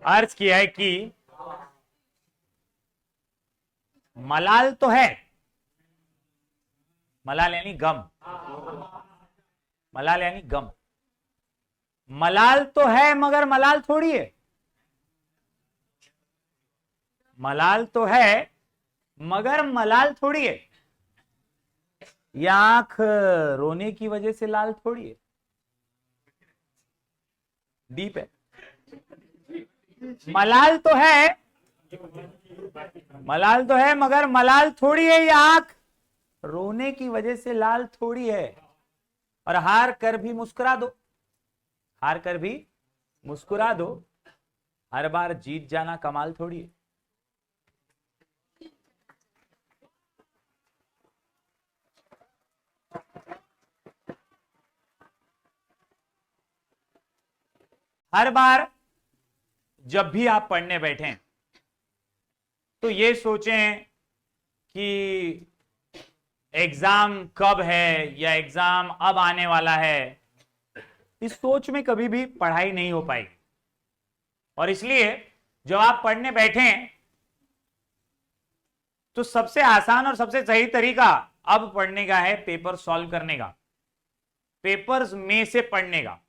अर्ज किया है कि मलाल तो है, मलाल यानी गम, मलाल यानी गम, मलाल तो है मगर मलाल थोड़ी है, मलाल तो है मगर मलाल थोड़ी है, ये आंख रोने की वजह से लाल थोड़ी है, डीप है। मलाल तो है, मलाल तो है मगर मलाल थोड़ी है, ये आंख रोने की वजह से लाल थोड़ी है। और हार कर भी मुस्कुरा दो, हार कर भी मुस्कुरा दो, हर बार जीत जाना कमाल थोड़ी है। हर बार जब भी आप पढ़ने बैठें तो ये सोचें कि एग्जाम कब है या एग्जाम अब आने वाला है, इस सोच में कभी भी पढ़ाई नहीं हो पाएगी। और इसलिए जब आप पढ़ने बैठें तो सबसे आसान और सबसे सही तरीका अब पढ़ने का है पेपर सॉल्व करने का, पेपर्स में से पढ़ने का।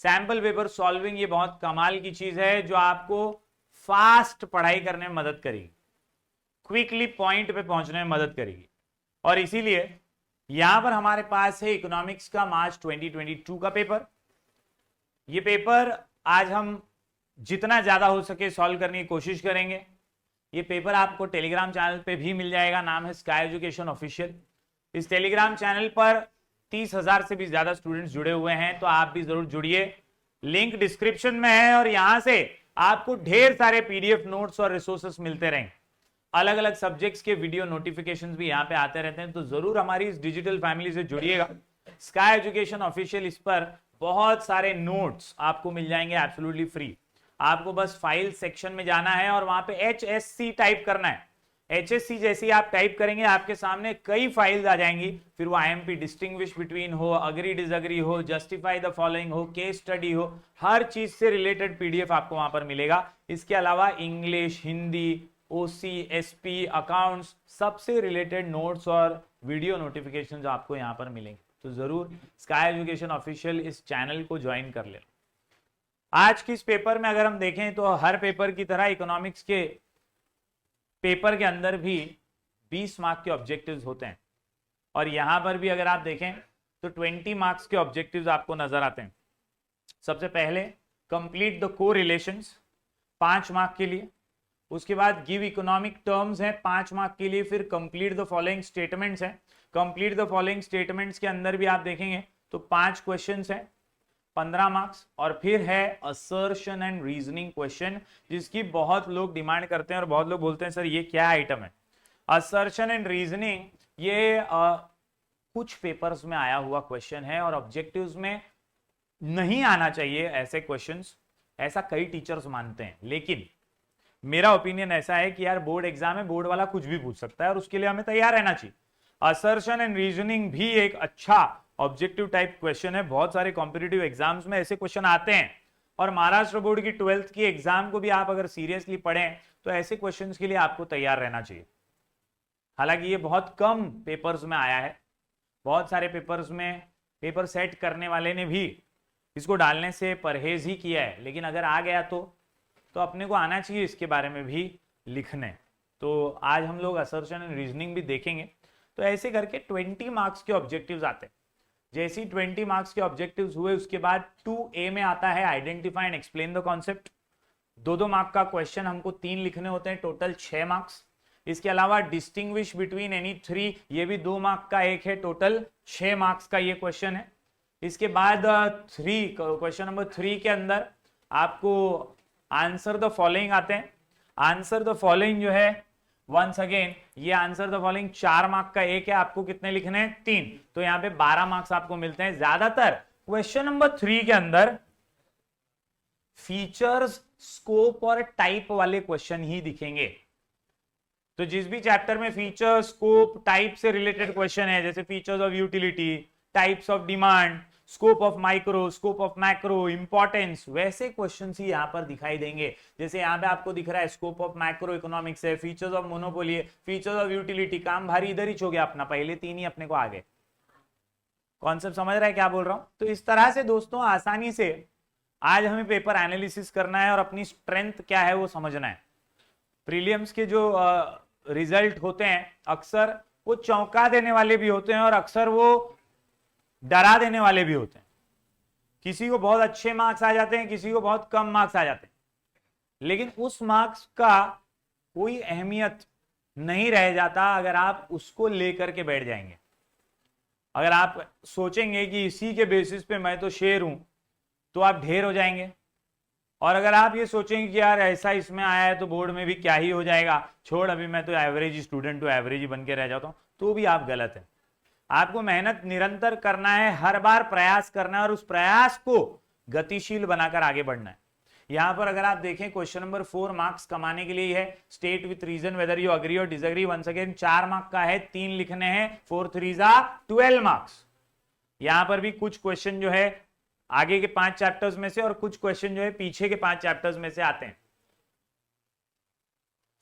सैंपल पेपर सॉल्विंग ये बहुत कमाल की चीज है जो आपको फास्ट पढ़ाई करने में मदद करेगी, क्विकली पॉइंट पे पहुंचने में मदद करेगी। और इसीलिए यहां पर हमारे पास है इकोनॉमिक्स का मार्च 2022 का पेपर। ये पेपर आज हम जितना ज्यादा हो सके सॉल्व करने की कोशिश करेंगे। ये पेपर आपको टेलीग्राम चैनल पे भी मिल जाएगा, नाम है स्काई एजुकेशन ऑफिशियल। इस टेलीग्राम चैनल पर 30,000 से भी ज्यादा स्टूडेंट्स जुड़े हुए हैं, तो आप भी जरूर जुड़िए, लिंक डिस्क्रिप्शन में है। और यहां से आपको ढेर सारे पीडीएफ नोट्स और रिसोर्सेस मिलते रहेंगे, अलग अलग सब्जेक्ट्स के वीडियो नोटिफिकेशंस भी यहाँ पे आते रहते हैं। तो जरूर हमारी इस डिजिटल फैमिली से जुड़िएगा। स्काई एजुकेशन ऑफिशियल, इस पर बहुत सारे नोट्स आपको मिल जाएंगे एब्सोल्युटली फ्री। आपको बस फाइल सेक्शन में जाना है और वहां पे HSC टाइप करना है। HSC जैसे ही आप टाइप करेंगे आपके सामने कई फाइल्स आ जाएंगी, फिर वो IMP डिस्टिंग्विश बिटवीन हो, अग्री डिसअग्री हो, जस्टिफाई द फॉलोइंग हो, केस स्टडी हो, हर चीज से रिलेटेड पीडीएफ आपको वहां पर मिलेगा। इसके अलावा English, Hindi, OC, SP, accounts, सबसे रिलेटेड नोट्स और वीडियो नोटिफिकेशंस आपको यहां पर मिलेंगे। तो जरूर स्काई एजुकेशन ऑफिशियल इस चैनल को ज्वाइन कर ले। आज की इस पेपर में अगर हम देखें तो हर पेपर की तरह इकोनॉमिक्स के पेपर के अंदर भी 20 मार्क के ऑब्जेक्टिव्स होते हैं। और यहां पर भी अगर आप देखें तो 20 मार्क्स के ऑब्जेक्टिव्स आपको नजर आते हैं। सबसे पहले कंप्लीट द को रिलेशंस 5 मार्क के लिए, उसके बाद गिव इकोनॉमिक टर्म्स है 5 मार्क के लिए, फिर कंप्लीट द फॉलोइंग स्टेटमेंट्स है। कंप्लीट द फॉलोइंग स्टेटमेंट्स के अंदर भी आप देखेंगे तो 5 क्वेश्चंस है, 15 मार्क्स। और फिर है असर्शन एंड रीजनिंग क्वेश्चन, जिसकी बहुत लोग डिमांड करते हैं और बहुत लोग बोलते हैं सर ये क्या आइटम है। असर्शन एंड रीजनिंग ये कुछ पेपर्स में आया हुआ क्वेश्चन है और ऑब्जेक्टिव्स में नहीं आना चाहिए ऐसे क्वेश्चंस, ऐसा कई टीचर्स मानते हैं। लेकिन मेरा ओपिनियन ऐसा है कि यार बोर्ड एग्जाम है, बोर्ड वाला कुछ भी पूछ सकता है और उसके लिए हमें तैयार रहना चाहिए। असर्शन एंड रीजनिंग भी एक अच्छा ऑब्जेक्टिव टाइप क्वेश्चन है, बहुत सारे कॉम्पिटिटिव एग्जाम्स में ऐसे क्वेश्चन आते हैं। और महाराष्ट्र बोर्ड की 12th की एग्जाम को भी आप अगर सीरियसली पढ़ें तो ऐसे क्वेश्चंस के लिए आपको तैयार रहना चाहिए। हालांकि ये बहुत कम पेपर्स में आया है, बहुत सारे पेपर्स में पेपर सेट करने वाले ने भी इसको डालने से परहेज ही किया है, लेकिन अगर आ गया तो अपने को आना चाहिए इसके बारे में भी लिखने। तो आज हम लोग असर्शन एंड रीजनिंग भी देखेंगे। तो ऐसे करके 20 मार्क्स के ऑब्जेक्टिव्स आते हैं। जैसे ही 20 मार्क्स के ऑब्जेक्टिव्स हुए उसके बाद 2A में आता है identify and explain the concept. 2 mark का क्वेश्चन हमको 3 लिखने होते हैं, टोटल 6 मार्क्स। इसके अलावा डिस्टिंग्विश बिटवीन एनी 3, ये भी 2 मार्क का एक है, टोटल 6 मार्क्स का ये क्वेश्चन है। इसके बाद क्वेश्चन नंबर 3 के अंदर आपको आंसर द फॉलोइंग आते हैं। आंसर द फॉलोइंग जो है वंस अगेन ये आंसर द फॉलोइंग 4 मार्क का एक है, आपको कितने लिखने हैं 3, तो यहां पे 12 मार्क्स आपको मिलते हैं। ज्यादातर क्वेश्चन नंबर 3 के अंदर फीचर्स, स्कोप और टाइप वाले क्वेश्चन ही दिखेंगे। तो जिस भी चैप्टर में फीचर, स्कोप, टाइप से रिलेटेड क्वेश्चन है, जैसे features of utility, types of demand, scope of micro, scope of macro, importance, वैसे क्वेश्चन ही यहाँ पर दिखाई देंगे। जैसे यहाँ पे आपको दिख रहा है स्कोप ऑफ मैक्रो इकोनॉमिक्स है, फीचर्स ऑफ मोनोपोली है, फीचर्स ऑफ यूटिलिटी, काम भारी इधर ही हो गया अपना, पहले तीन ही अपने को आ गए। कॉन्सेप्ट समझ रहा है क्या बोल रहा हूं? तो इस तरह से दोस्तों आसानी से आज हमें पेपर एनालिसिस करना है और अपनी स्ट्रेंथ क्या है वो समझना है। प्रीलियम्स के जो रिजल्ट होते हैं अक्सर वो चौंका देने वाले भी होते हैं और अक्सर वो डरा देने वाले भी होते हैं। किसी को बहुत अच्छे मार्क्स आ जाते हैं, किसी को बहुत कम मार्क्स आ जाते हैं, लेकिन उस मार्क्स का कोई अहमियत नहीं रह जाता अगर आप उसको लेकर के बैठ जाएंगे। अगर आप सोचेंगे कि इसी के बेसिस पे मैं तो शेर हूं, तो आप ढेर हो जाएंगे। और अगर आप ये सोचेंगे कि यार ऐसा इसमें आया है तो बोर्ड में भी क्या ही हो जाएगा, छोड़ अभी मैं तो एवरेज स्टूडेंट हूं, एवरेज ही बन के रह जाता हूं, तो भी आप गलत है। आपको मेहनत निरंतर करना है, हर बार प्रयास करना है और उस प्रयास को गतिशील बनाकर आगे बढ़ना है। यहां पर अगर आप देखें क्वेश्चन नंबर 4 मार्क्स कमाने के लिए है, state with reason whether you agree और डिसएग्री। वंस अगेन 4 मार्क का है, 3 लिखने हैं, 4 3 12 मार्क्स। यहां पर भी कुछ क्वेश्चन जो है आगे के 5 चैप्टर्स में से और कुछ क्वेश्चन जो है पीछे के 5 चैप्टर्स में से आते हैं।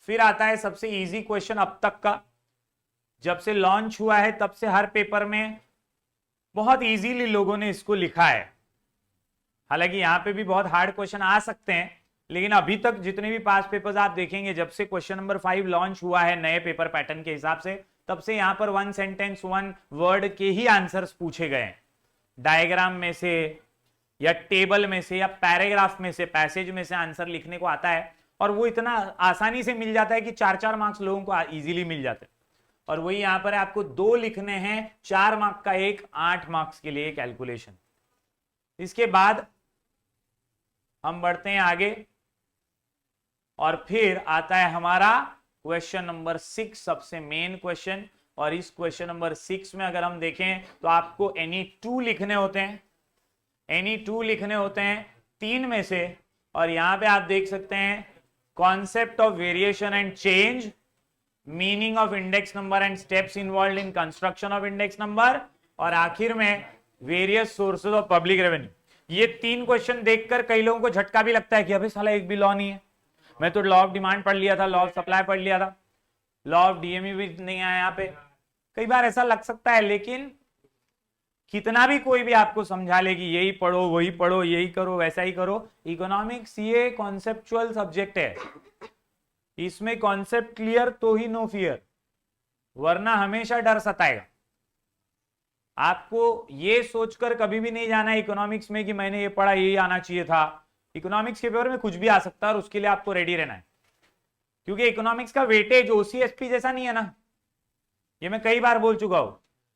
फिर आता है सबसे इजी क्वेश्चन अब तक का, जब से लॉन्च हुआ है तब से हर पेपर में बहुत इजीली लोगों ने इसको लिखा है। हालांकि यहां पे भी बहुत हार्ड क्वेश्चन आ सकते हैं, लेकिन अभी तक जितने भी पास पेपर्स आप देखेंगे, जब से क्वेश्चन नंबर 5 लॉन्च हुआ है नए पेपर पैटर्न के हिसाब से, तब से यहां पर 1 सेंटेंस 1 वर्ड के ही आंसर्स पूछे गए। डायग्राम में से या टेबल में से या पैराग्राफ में से, पैसेज में से आंसर लिखने को आता है और वो इतना आसानी से मिल जाता है कि 4-4 मार्क्स लोगों को इजीली मिल जाते हैं। और वही यहां पर आपको 2 लिखने हैं, 4 मार्क का एक, 8 मार्क्स के लिए कैलकुलेशन। इसके बाद हम बढ़ते हैं आगे और फिर आता है हमारा क्वेश्चन नंबर 6, सबसे मेन क्वेश्चन। और इस क्वेश्चन नंबर 6 में अगर हम देखें तो आपको एनी 2 लिखने होते हैं, एनी 2 लिखने होते हैं 3 में से। और यहां पे आप देख सकते हैं concept of variation and change, meaning of index number and steps involve in construction of index number, और आखिर में various sources of public revenue. ये 3 क्वेश्चन देखकर कई लोगों को झटका भी लगता है कि अबे साला एक भी लॉ नहीं है, मैं तो लॉ ऑफ डिमांड पढ़ लिया था, लॉ ऑफ सप्लाई पढ़ लिया था, लॉ ऑफ डीएमई भी नहीं आया यहाँ पे। कई बार ऐसा लग सकता है, लेकिन कितना भी कोई भी आपको समझा ले कि यही पढ़ो, वही पढ़ो, यही करो, वैसा ही करो, इकोनॉमिक्स ये कॉन्सेप्चुअल सब्जेक्ट है। इसमें कॉन्सेप्ट क्लियर तो ही नो फियर, वरना हमेशा डर सताएगा। आपको ये सोचकर कभी भी नहीं जाना है इकोनॉमिक्स में कि मैंने ये पढ़ा, यही आना चाहिए था। इकोनॉमिक्स के पेपर में कुछ भी आ सकता है और उसके लिए आपको रेडी रहना है, क्योंकि इकोनॉमिक्स का वेटेज ओसीएसपी जैसा नहीं है ना। ये मैं कई बार बोल चुका हूं।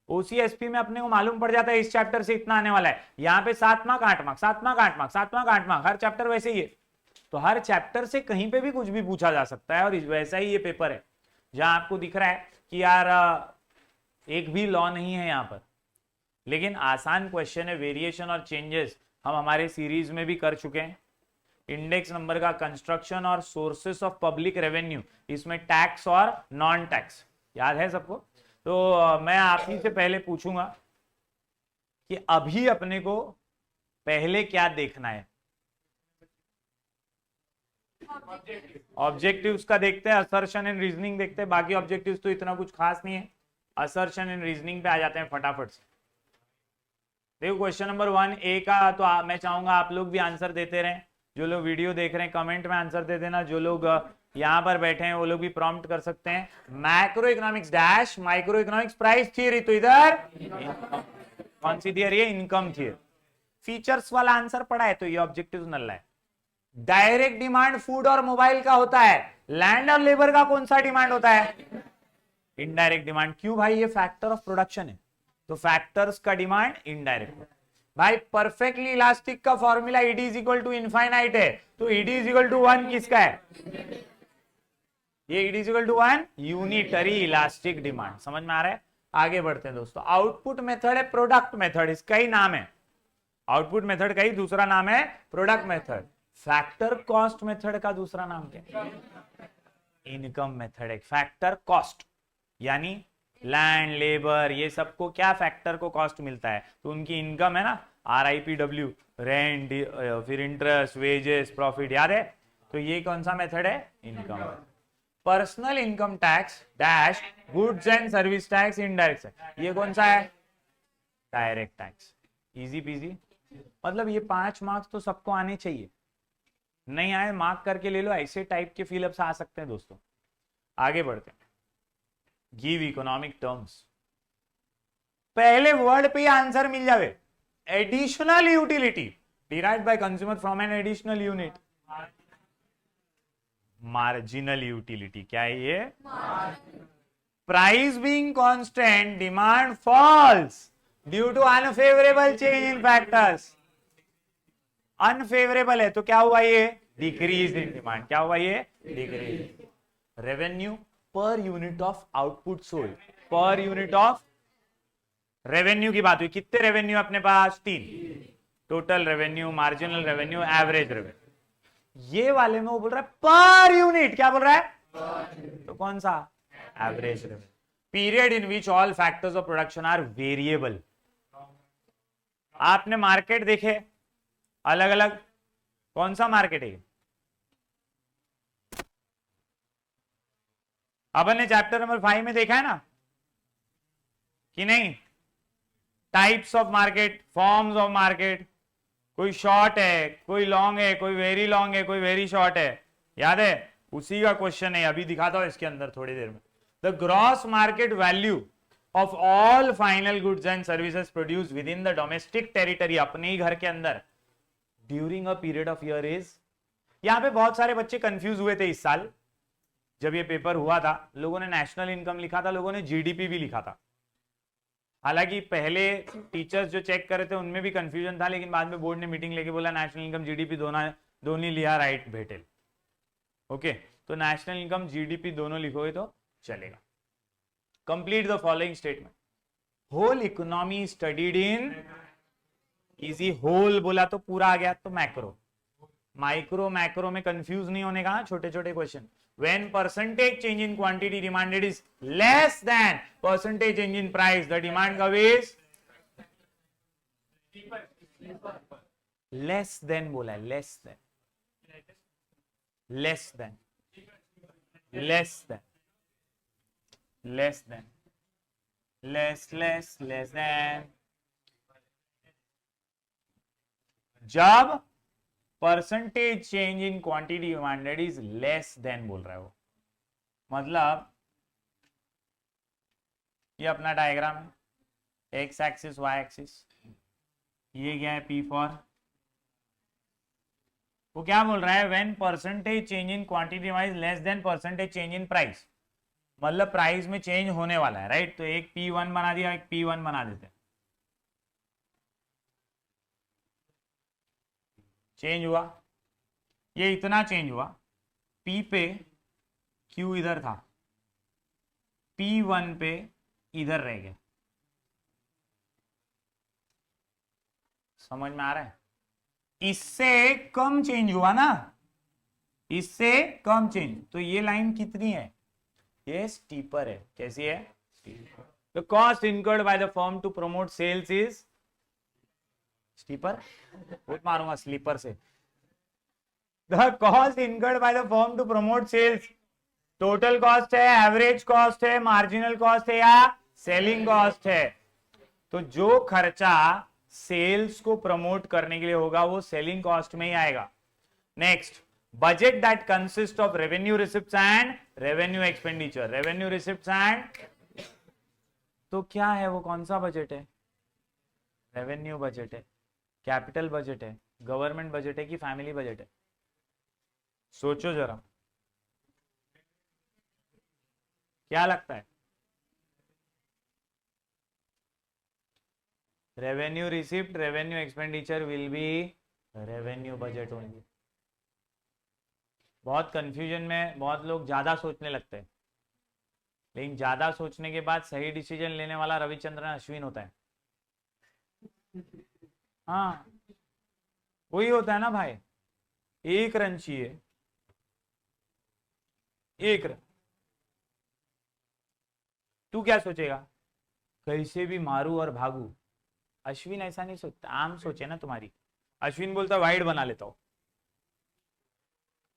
ओसीएसपी में अपने को मालूम पड़ जाता है इस चैप्टर से इतना आने वाला है, यहाँ पे 7 mark 8 mark, 7 mark 8 mark, 7 mark 8 mark, हर चैप्टर वैसे ही है। तो हर चैप्टर से कहीं पे भी कुछ भी पूछा जा सकता है, और वैसा ही ये पेपर है जहां आपको दिख रहा है कि यार एक भी लॉ नहीं है यहाँ पर, लेकिन आसान क्वेश्चन है। वेरिएशन और चेंजेस हम हमारे सीरीज में भी कर चुके हैं। इंडेक्स नंबर का कंस्ट्रक्शन और सोर्सेस ऑफ पब्लिक रेवेन्यू, इसमें टैक्स और नॉन टैक्स याद है सबको। तो मैं आप ही से पहले पूछूंगा कि अभी अपने को पहले क्या देखना है। ऑब्जेक्टिव्स का देखते हैं, असर्शन एंड रीजनिंग देखते हैं। बाकी ऑब्जेक्टिव्स तो इतना कुछ खास नहीं है, असर्शन एंड रीजनिंग पे आ जाते हैं फटाफट से। देखो क्वेश्चन नंबर 1 ए का तो मैं चाहूंगा आप लोग भी आंसर देते रहें। जो लोग वीडियो देख रहे हैं कमेंट में आंसर दे देना, जो लोग यहाँ पर बैठे हैं वो लोग भी प्रॉम्प्ट कर सकते हैं। Macro economics dash micro economics price theory, तो इधर कौन सी थियरी है? Income theory. फीचर्स वाला आंसर पड़ा है तो ये ऑब्जेक्टिव नल है। डायरेक्ट डिमांड फूड और मोबाइल का होता है, लैंड और लेबर का कौन सा डिमांड होता है? Indirect demand. क्यों भाई? ये फैक्टर ऑफ प्रोडक्शन है, तो फैक्टर्स का डिमांड इनडायरेक्ट। भाई परफेक्टली इलास्टिक का formula ED is equal to infinite है, तो ईडी इज इक्वल टू 1 किसका है? ये ED is equal to 1 unitary elastic demand. समझ में आ रहा है? आगे बढ़ते हैं दोस्तों। आउटपुट मेथड है प्रोडक्ट मेथड, इसका ही नाम है आउटपुट मेथड का ही दूसरा नाम है product method. Factor cost method का दूसरा नाम क्या है? इनकम मेथड है। फैक्टर कॉस्ट यानी लैंड लेबर ये सबको क्या फैक्टर को कॉस्ट मिलता है, तो उनकी इनकम है ना, RIPW, रेंट, फिर इंटरेस्ट, वेजेस, प्रॉफिट, याद है? तो ये कौन सा मेथड है? Income. Personal income tax dash goods and service tax indirect tax, ये कौन सा है? Direct tax. Easy PG. मतलब ये 5 मार्क्स तो सबको आने चाहिए, नहीं आए मार्क करके ले लो, ऐसे टाइप के फिलअप्स आ सकते हैं दोस्तों। आगे बढ़ते हैं। गिव इकोनॉमिक टर्म्स, पहले वर्ड पे ही आंसर मिल जावे। Additional utility derived by consumer from an additional unit. Marginal utility क्या है ये? Price being constant demand falls due to unfavourable change in factors. Unfavourable है तो क्या हुआ ये? Decrease in demand. क्या हुआ ये? Decrease. Revenue per unit of output sold, per unit of revenue की बात हुई। कितने रेवेन्यू अपने पास? 3। Total revenue, marginal revenue, average revenue. ये वाले में वो बोल रहा है पर यूनिट। क्या बोल रहा है? तो कौन सा? Average revenue. Period in which all factors of production are variable. आपने मार्केट देखे अलग अलग, कौन सा मार्केट है? अपन ने चैप्टर नंबर 5 में देखा है ना कि नहीं? Types of market, forms of market, कोई शॉर्ट है, कोई लॉन्ग है, कोई वेरी लॉन्ग है, कोई वेरी शॉर्ट है, याद है? उसी का क्वेश्चन है, अभी दिखाता हूं इसके अंदर थोड़ी देर में। The gross market value of all final goods and services produce with in the domestic territory, अपने ही घर के अंदर, during a period of year is. यहां पे बहुत सारे बच्चे कंफ्यूज हुए थे इस साल जब ये पेपर हुआ था। लोगों ने नेशनल इनकम लिखा था, लोगों ने जीडीपी भी लिखा था। हालांकि पहले टीचर्स जो चेक करे थे उनमें भी कंफ्यूजन था, लेकिन बाद में बोर्ड ने मीटिंग लेके बोला नेशनल इनकम जीडीपी दोनों लिया, राइट भेटेल। ओके, तो नेशनल इनकम जीडीपी दोनों लिखोगे तो चलेगा। Complete the following statement. Whole economy studied in, easy, whole बोला तो पूरा आ गया, तो मैक्रो। माइक्रो मैक्रो में कंफ्यूज नहीं होने का, छोटे छोटे question. When percentage change in quantity demanded is less than percentage change in price, the demand curve is less than बोला है, less than, less than, less than, less than, less than। जब percentage change in quantity demanded is less than बोल रहा है वो, मतलब ये अपना डायग्राम है, एक्स एक्सिस वाई एक्सिस, ये क्या है? P for. वो क्या बोल रहा है? When percentage change in quantity is less than percentage change in price, मतलब प्राइस में चेंज होने वाला है, राइट? तो एक P1 बना दिया, एक P1 बना देते हैं। चेंज हुआ, ये इतना चेंज हुआ, P पे Q इधर था, P1 पे इधर रह गया। समझ में आ रहा है? इससे कम चेंज हुआ ना, इससे कम चेंज, तो ये लाइन कितनी है? ये स्टीपर है। कैसी है? The cost incurred by the firm to promote sales is steeper. बहुत मारूंगा स्लीपर से। The cost incurred by the firm to promote sales, total cost है, एवरेज कॉस्ट है, मार्जिनल कॉस्ट है या सेलिंग कॉस्ट है? तो जो खर्चा सेल्स को प्रमोट करने के लिए होगा वो सेलिंग कॉस्ट में ही आएगा। Next, budget that consist of revenue receipts and revenue expenditure. Revenue receipts and, तो क्या है वो? कौन सा बजट है? रेवेन्यू बजट है, कैपिटल बजट है, गवर्नमेंट बजट है कि फैमिली बजट है? सोचो जरा, क्या लगता है? Revenue receipt, revenue expenditure will be revenue budget only. बहुत कंफ्यूजन में बहुत लोग ज्यादा सोचने लगते हैं, लेकिन ज्यादा सोचने के बाद सही डिसीजन लेने वाला रविचंद्रन अश्विन होता है। हाँ, वही होता है ना भाई। एक रन चाहिए, एक रन। तू क्या सोचेगा? कैसे भी मारू और भागू, अश्विन ऐसा नहीं सोचता, आम सोचे ना तुम्हारी। अश्विन बोलता वाइड बना लेता हूं,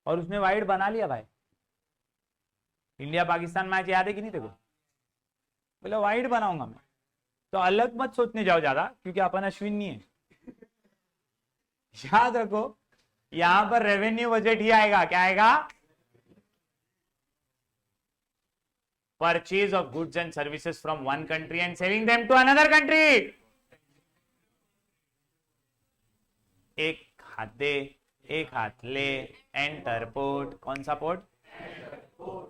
और उसने वाइड बना लिया भाई। इंडिया पाकिस्तान मैच याद है कि नहीं देखो, बोला वाइड बनाऊंगा मैं। तो अलग मत सोचने जाओ ज्यादा, क्योंकि अपन अश्विन नहीं है। याद रखो, यहां पर रेवेन्यू बजट ही आएगा। क्या आएगा? Purchase of goods and services from one country and selling them to another country. एक हाथ दे, एक हाथ ले, एंटर पोर्ट। कौन सा पोर्ट?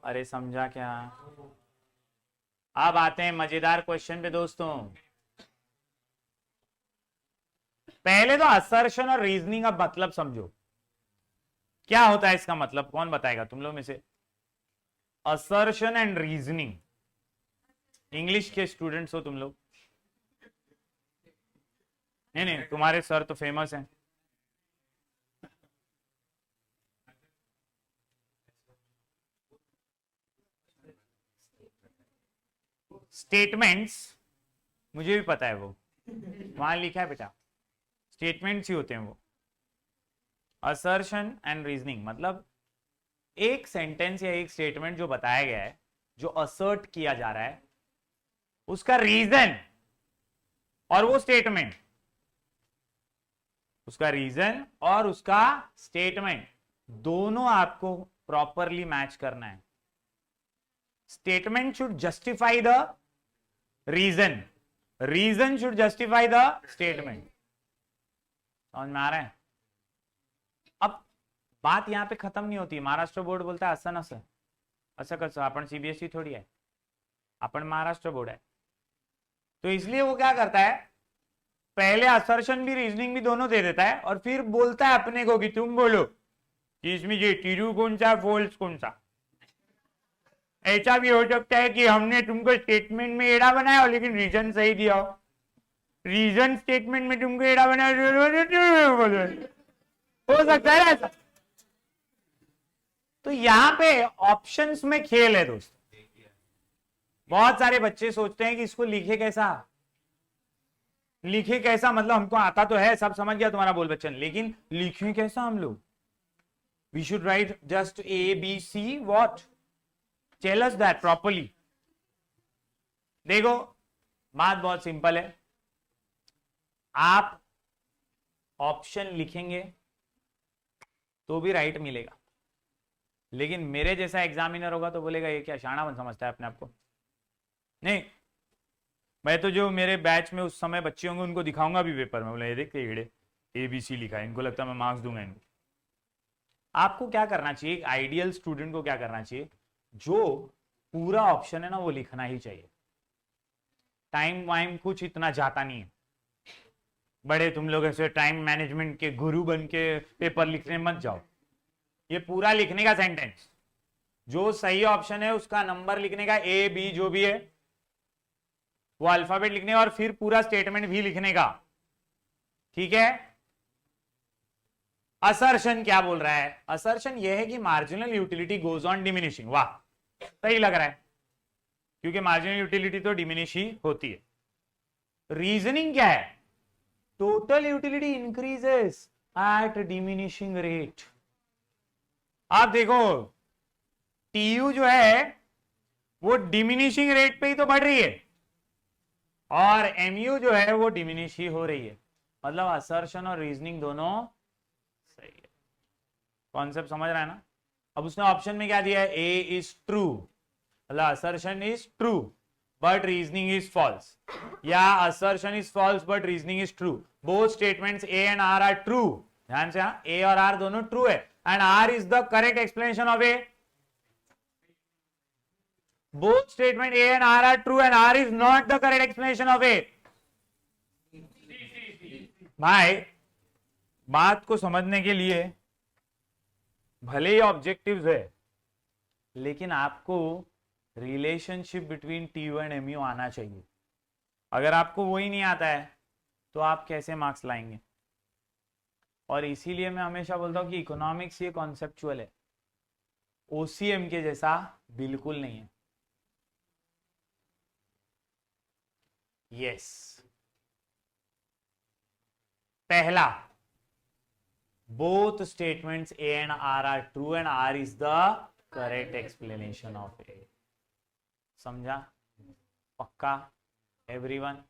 अरे समझा क्या? अब आते हैं मजेदार क्वेश्चन पे दोस्तों। पहले तो असर्शन और रीजनिंग का मतलब समझो, क्या होता है इसका मतलब। कौन बताएगा तुम लोग में से? असर्शन एंड रीजनिंग, इंग्लिश के स्टूडेंट्स हो तुम लोग? नहीं नहीं, तुम्हारे सर तो फेमस हैं। स्टेटमेंट्स मुझे भी पता है, वो वहां लिखा है बेटा, स्टेटमेंट्स ही होते हैं वो। असर्शन एंड रीजनिंग मतलब एक सेंटेंस या एक स्टेटमेंट जो बताया गया है, जो असर्ट किया जा रहा है, उसका रीजन और वो स्टेटमेंट, उसका रीजन और उसका स्टेटमेंट दोनों आपको प्रॉपरली मैच करना है। Statement should justify the reason, reason should justify the statement. समझ में आ रहा है? अब बात यहां पे खत्म नहीं होती। महाराष्ट्र बोर्ड बोलता है असं नसं, असं कसं, आपण सीबीएसई थोड़ी है, अपन महाराष्ट्र बोर्ड है। तो इसलिए वो क्या करता है, पहले असर्शन भी रीजनिंग भी दोनों दे देता है, और फिर बोलता है अपने को कि तुम बोलो कि इसमें ये ट्रू कौन सा, फॉल्स कौन सा। ऐसा भी हो सकता है कि हमने तुमको स्टेटमेंट में एड़ा बनाया हो, लेकिन रीजन सही दिया हो। रीजन स्टेटमेंट में तुमको एड़ा बनाया हो सकता है ऐसा। तो यहां पे ऑप्शंस में खेल है दोस्तों। बहुत सारे बच्चे सोचते हैं कि इसको लिखे कैसा, लिखे कैसा, मतलब हमको आता तो है, सब समझ गया तुम्हारा बोल बच्चन, लेकिन लिखे कैसा हम लोग? We should write just A B C what, tell us that properly. देखो बात बहुत सिंपल है, आप ऑप्शन लिखेंगे तो भी राइट मिलेगा, लेकिन मेरे जैसा एग्जामिनर होगा तो बोलेगा ये क्या शाना बन समझता है अपने आप को। नहीं, मैं तो जो मेरे बैच में उस समय बच्चे होंगे उनको दिखाऊंगा भी पेपर में, बोले ये देखते एड़े ABC लिखा है, इनको लगता है मैं मार्क्स दूंगा इनको। आपको क्या करना चाहिए, एक आइडियल स्टूडेंट को क्या करना चाहिए, जो पूरा ऑप्शन है ना वो लिखना ही चाहिए। टाइम वाइम कुछ इतना जाता नहीं है। बड़े तुम लोग ऐसे टाइम मैनेजमेंट के गुरु बन के पेपर लिखने मत जाओ। ये पूरा लिखने का सेंटेंस, जो सही ऑप्शन है उसका नंबर लिखने का, A B जो भी है वो अल्फाबेट लिखने का, और फिर पूरा स्टेटमेंट भी लिखने का। ठीक है? असर्शन क्या बोल रहा है? असर्शन यह है कि marginal utility goes on diminishing. वाह, सही लग रहा है, क्योंकि मार्जिनल यूटिलिटी तो डिमिनिश ही होती है। रीजनिंग क्या है? Total utility increases eight diminishing rate. आप देखो TU जो है वो डिमिनिशिंग रेट पे ही तो बढ़ रही है, और MU जो है वो डिमिनिश ही हो रही है। मतलब असर्शन और रीजनिंग दोनों सही है। कॉन्सेप्ट समझ रहा है ना? अब उसने ऑप्शन में क्या दिया है, A इज ट्रू, मतलब assertion is true but reasoning is false, या assertion is false but reasoning is true. Both statements A and R are true. ध्यान से, A और R दोनों ट्रू है, and R is the correct explanation of A। Both statement A and R are true and R is not the correct explanation of A. भाई बात को समझने के लिए भले ही ऑब्जेक्टिव्स है, लेकिन आपको relationship between TU and MU आना चाहिए। अगर आपको वो ही नहीं आता है तो आप कैसे मार्क्स लाएंगे? और इसीलिए मैं हमेशा बोलता हूं कि इकोनॉमिक्स ये कॉन्सेप्चुअल है, OCM के जैसा बिल्कुल नहीं है। यस, पहला, both statements A and R are true and R is the correct explanation of A. समझा? पक्का? एवरीवन?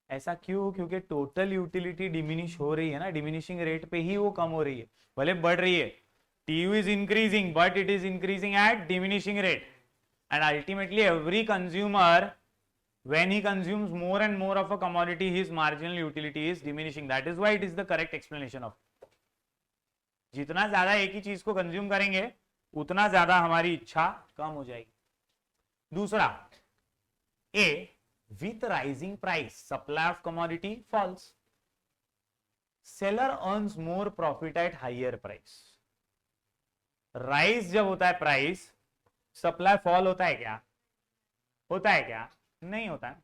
ऐसा क्यों? क्योंकि टोटल यूटिलिटी डिमिनिश हो रही है ना, डिमिनिशिंग रेट पे ही वो कम हो रही है, भले बढ़ रही है. TU is increasing but it is increasing at diminishing rate, and ultimately every consumer, when he consumes more and more of a commodity, his marginal utility is diminishing. That is why it is the correct explanation of. जितना ज्यादा एक ही चीज को consume करेंगे उतना ज्यादा हमारी इच्छा कम हो जाएगी. दूसरा, ए, with rising price supply of commodity falls, seller earns more profit at higher price. Rise जब होता है प्राइस, सप्लाई फॉल होता है क्या? होता है क्या? नहीं होता है,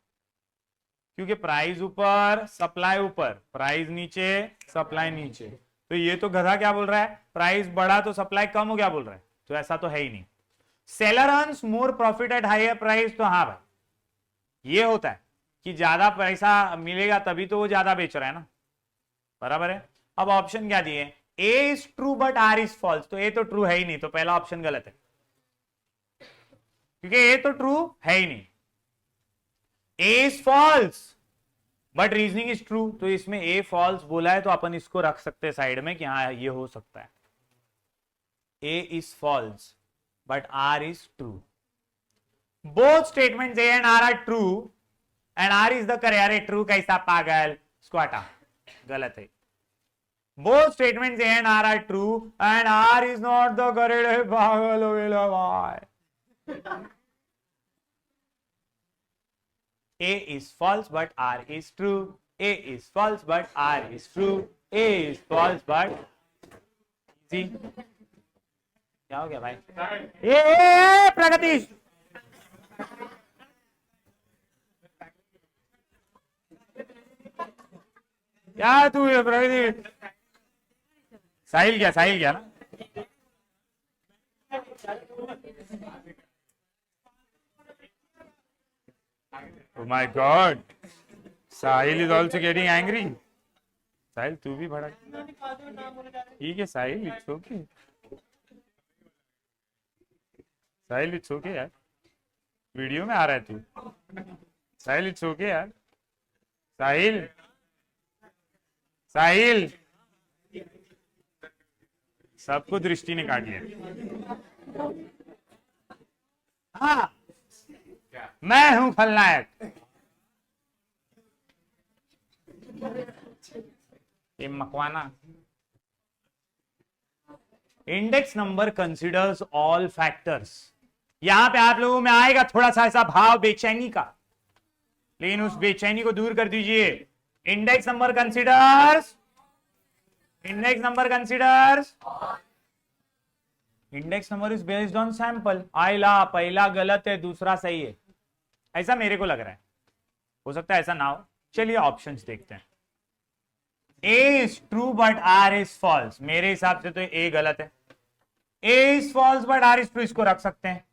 क्योंकि प्राइस ऊपर सप्लाई ऊपर, प्राइस नीचे सप्लाई नीचे. तो ये तो गधा क्या बोल रहा है, प्राइस बढ़ा तो सप्लाई कम हो गया बोल रहा है, तो ऐसा तो है ही नहीं. Seller earns more profit at higher price, तो हाँ भाई ये होता है कि ज्यादा पैसा मिलेगा तभी तो वो ज्यादा बेच रहा है ना, बराबर है. अब ऑप्शन क्या दिए, A is true but R is false, तो ए तो ट्रू है ही नहीं, तो पहला ऑप्शन गलत है, क्योंकि ए तो ट्रू है ही नहीं. A is false but reasoning is true, तो इसमें ए फॉल्स बोला है तो अपन इसको रख सकते हैं साइड में कि हाँ ये हो सकता है. A is false but R is true. Both statements A and R true and R is the correct. अरे ट्रू कैसा पागल, इसको हटा, गलत है. Both statements A and R true and R is not the correct. पागल हो गया भाई. A is false but R is true. A is false but R is true. A is false but easy. क्या हो गया भाई? ए प्रगतीश, क्या तू है प्रगतीश? साहिल क्या, साहिल क्या ना? Oh my God! Sahil is also getting angry. Sahil, तू भी भड़क. ठीक है साहिल, it's okay. Sahil it's okay यार, वीडियो में आ रहा है तू. साहिल it's okay यार. साहिल, साहिल, सबको दृष्टि ने काट लिया. हाँ, मैं हूं खलनायक. ये Makwana. Index number considers all factors. यहां पे आप लोगों में आएगा थोड़ा सा ऐसा भाव बेचैनी का, लेकिन उस बेचैनी को दूर कर दीजिए. Index number considers, index number considers, index number is based on sample. आइला, पहला गलत है, दूसरा सही है, ऐसा मेरे को लग रहा है. हो सकता है ऐसा ना हो. चलिए ऑप्शंस देखते हैं. A is true but R is false, मेरे हिसाब से तो ए गलत है. A is false but R is true, इसको रख सकते हैं.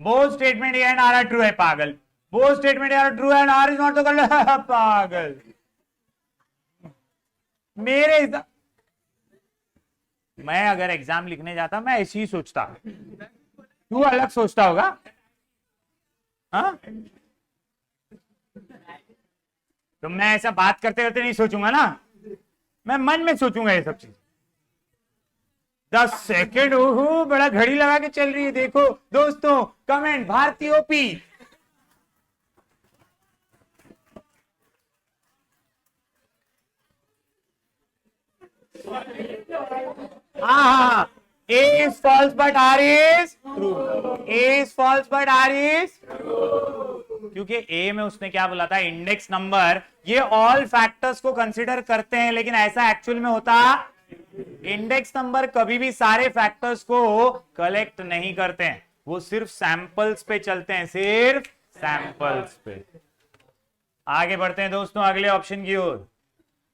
Both statement A and R are true है, पागल. Both statement A R true and R is not the पागल. मेरे हिसाब, मैं अगर एग्जाम लिखने जाता मैं ऐसे ही सोचता, तू अलग सोचता होगा. हाँ, तो मैं ऐसा बात करते करते नहीं सोचूंगा ना, मैं मन में सोचूंगा ये सब चीज. 10 सेकेंड, ओहो बड़ा घड़ी लगा के चल रही है. देखो दोस्तों, कमेंट भारतीय ओपी. हाँ, A is false but R is true. A is false but R is क्योंकि A में उसने क्या बोला था, इंडेक्स नंबर. ये ऑल फैक्टर्स को कंसीडर करते हैं, लेकिन ऐसा एक्चुअल में होता, इंडेक्स नंबर कभी भी सारे फैक्टर्स को कलेक्ट नहीं करते हैं, वो सिर्फ सैंपल्स पे चलते हैं, सिर्फ सैंपल्स पे. आगे बढ़ते हैं दोस्तों अगले ऑप्शन की ओर.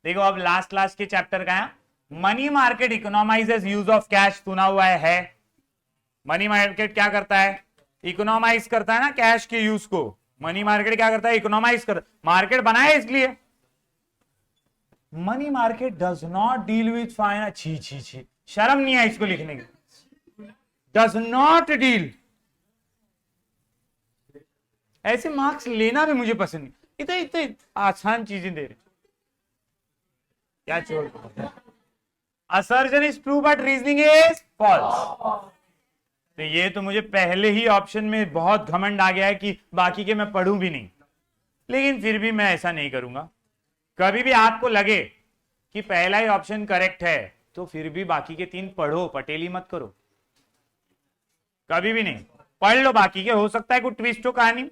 देखो अब लास्ट क्लास के चैप्टर का है. Money market economises use of cash, सुना हुआ है. मनी मार्केट क्या करता है, इकोनॉमाइज करता है ना कैश के यूज को. मनी मार्केट क्या करता है, इकोनॉमाइज कर. मार्केट बनाया इसलिए, money market does not deal with finance, छी छी छी, शर्म नहीं है इसको लिखने की, डज नॉट डील। ऐसे मार्क्स लेना भी मुझे पसंद नहीं, इतने इतने आसान चीजें दे रहे, क्या छोड़। Assertion is true but reasoning is false. तो ये तो मुझे पहले ही ऑप्शन में बहुत घमंड आ गया है कि बाकी के मैं पढ़ूं भी नहीं, लेकिन फिर भी मैं ऐसा नहीं करूंगा। कभी भी आपको लगे कि पहला ही ऑप्शन करेक्ट है तो फिर भी बाकी के 3 पढ़ो, पटेली मत करो, कभी भी नहीं। पढ़ लो बाकी के, हो सकता है कोई ट्विस्ट हो कहानी।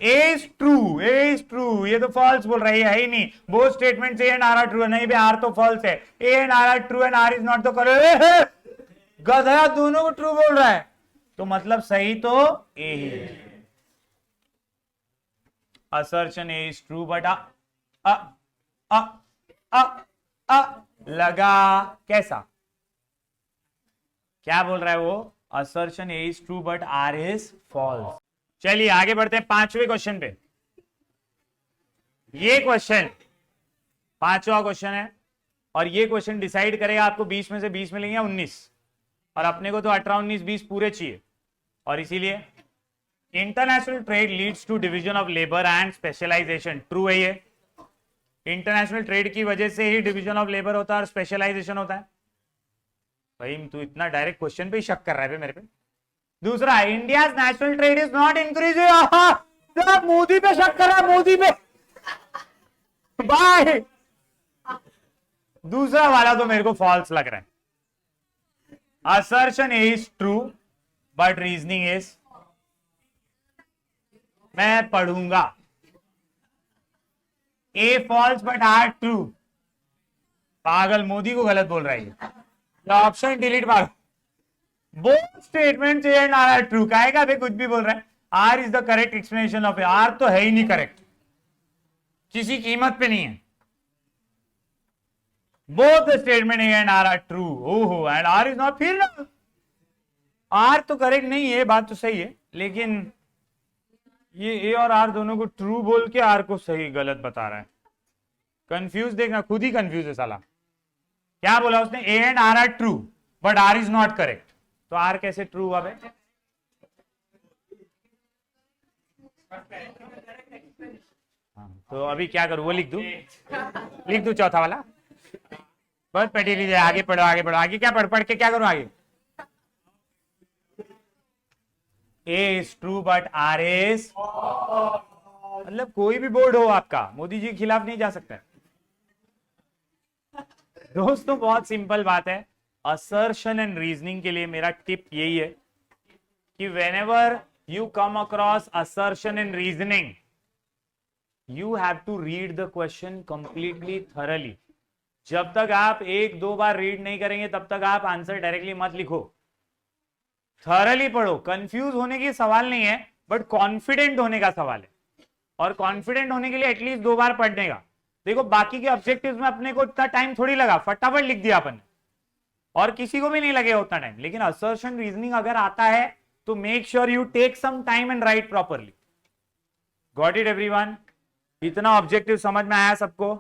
A is true, A is true, ये तो फॉल्स बोल रहा है ही नहीं। Both statement A and R are true, नहीं भी आर तो फॉल्स है, A and R are true and R is not तो करेक्ट। गधा दोनों को ट्रू बोल रहा है, तो मतलब सही तो ए ही है। Assertion A is true but लगा कैसा, क्या बोल रहा है वो, assertion A is true but R is false. चलिए आगे बढ़ते हैं 5वें क्वेश्चन पे। ये क्वेश्चन 5वां क्वेश्चन है, और ये क्वेश्चन डिसाइड करेगा आपको 20 में से 20 मिलेंगे या 19, और अपने को तो 18, 19, 20 पूरे चाहिए। और इसीलिए international trade leads to division of labour and specialisation, true है ये। इंटरनेशनल ट्रेड की वजह से ही डिवीजन ऑफ लेबर होता है और स्पेशलाइजेशन होता है। भाई तू इतना डायरेक्ट क्वेश्चन पे ही शक कर रहा है मेरे पे। दूसरा, India national trade is not increasing, Modi पे शक कर रहा है, मोदी पे बाय। दूसरा वाला तो मेरे को फॉल्स लग रहा है। Assertion is true but reasoning is, मैं पढ़ूंगा, A false but R true. पागल, मोदी को गलत बोल रहा है, ऑप्शन डिलीट मारो। Both statement A and R are true, कहेगा भाई कुछ भी बोल रहा है। R is the correct explanation of A, R तो है ही नहीं करेक्ट, किसी कीमत पे नहीं है। Both the statement A and R are true, ओहो, एंड आर इज नॉट, फिर ना आर तो करेक्ट नहीं है, बात तो सही है, लेकिन ये ए और आर दोनों को ट्रू बोल के आर को सही गलत बता रहा है। कंफ्यूज, देखना खुद ही कंफ्यूज है साला। क्या बोला उसने, A and R are true but R is not correct, तो आर कैसे ट्रू हुआ भाई? तो अभी क्या करूं, वो लिख दू चौथा वाला। बस पढ़ी लीजिए, आगे पढ़ो आगे पढ़ो, आगे क्या पढ़ के क्या करूं आगे। A is true but R is, मतलब कोई भी बोर्ड हो आपका, मोदी जी के खिलाफ नहीं जा सकता। दोस्तों बहुत सिंपल बात है, असर्शन एंड रीजनिंग के लिए मेरा टिप यही है कि whenever you come across assertion and reasoning, you have to read the question completely thoroughly. जब तक आप 1-2 बार रीड नहीं करेंगे तब तक आप आंसर डायरेक्टली मत लिखो, थरली पढ़ो। कंफ्यूज होने की सवाल नहीं है, बट कॉन्फिडेंट होने का सवाल है, और कॉन्फिडेंट होने के लिए एटलीस्ट 2 बार पढ़ने का। देखो बाकी के ऑब्जेक्टिव्स में अपने को इतना टाइम थोड़ी लगा, फटाफट लिख दिया अपन, और किसी को भी नहीं लगेगा उतना टाइम। लेकिन असर्शन रीजनिंग अगर आता है तो make sure you take some time and write properly. Got it everyone? इतना ऑब्जेक्टिव समझ में आया सबको?